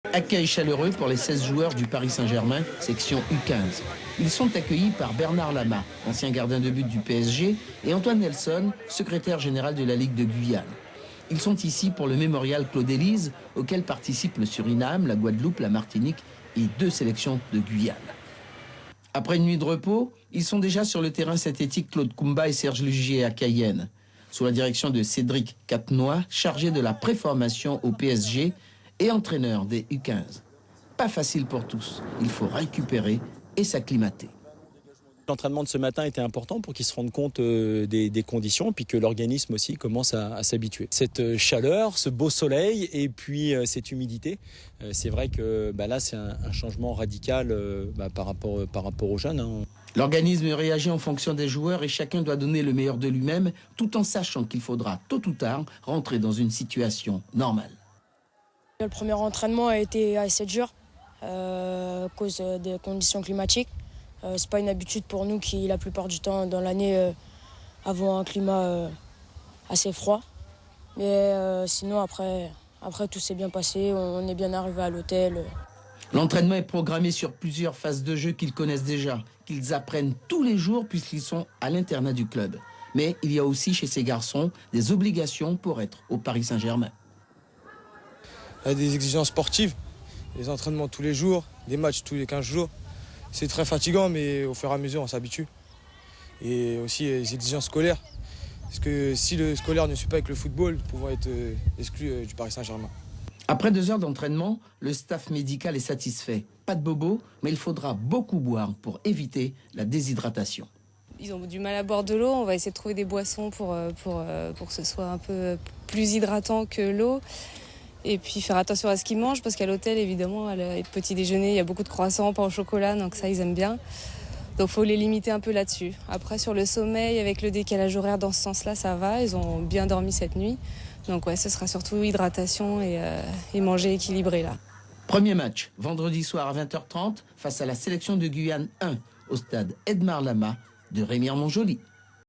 Accueil chaleureux pour les 16 joueurs du Paris Saint-Germain, section U15. Ils sont accueillis par Bernard Lama, ancien gardien de but du PSG, et Antoine Nelson, secrétaire général de la Ligue de Guyane. Ils sont ici pour le mémorial Claude Élise, auquel participent le Suriname, la Guadeloupe, la Martinique et 2 sélections de Guyane. Après une nuit de repos, ils sont déjà sur le terrain synthétique Claude Koumba et Serge Lugier à Cayenne, sous la direction de Cédric Catenois, chargé de la préformation au PSG et entraîneur des U15. Pas facile pour tous, il faut récupérer et s'acclimater. L'entraînement de ce matin était important pour qu'ils se rendent compte des conditions, puis que l'organisme aussi commence à s'habituer. Cette chaleur, ce beau soleil et puis cette humidité, c'est vrai que là c'est un changement radical par rapport aux jeunes. Hein. L'organisme réagit en fonction des joueurs et chacun doit donner le meilleur de lui-même, tout en sachant qu'il faudra tôt ou tard rentrer dans une situation normale. Le premier entraînement a été assez dur à cause des conditions climatiques. C'est pas une habitude pour nous qui, la plupart du temps dans l'année, avons un climat assez froid. Mais sinon, après tout s'est bien passé. On est bien arrivé à l'hôtel. L'entraînement est programmé sur plusieurs phases de jeu qu'ils connaissent déjà, qu'ils apprennent tous les jours puisqu'ils sont à l'internat du club. Mais il y a aussi chez ces garçons des obligations pour être au Paris Saint-Germain. Il y a des exigences sportives, des entraînements tous les jours, des matchs tous les 15 jours. C'est très fatigant, mais au fur et à mesure, on s'habitue. Et aussi les exigences scolaires. Parce que si le scolaire ne suit pas avec le football, nous pouvons être exclus du Paris Saint-Germain. Après 2 heures d'entraînement, le staff médical est satisfait. Pas de bobo, mais il faudra beaucoup boire pour éviter la déshydratation. Ils ont du mal à boire de l'eau. On va essayer de trouver des boissons pour que ce soit un peu plus hydratant que l'eau. Et puis faire attention à ce qu'ils mangent, parce qu'à l'hôtel, évidemment, à le petit déjeuner, il y a beaucoup de croissants, pain au chocolat, donc ça, ils aiment bien. Donc il faut les limiter un peu là-dessus. Après, sur le sommeil, avec le décalage horaire dans ce sens-là, ça va. Ils ont bien dormi cette nuit. Donc ouais, ce sera surtout hydratation et manger équilibré là. Premier match, vendredi soir à 20h30, face à la sélection de Guyane 1, au stade Edmar Lama de Remire-Montjoly.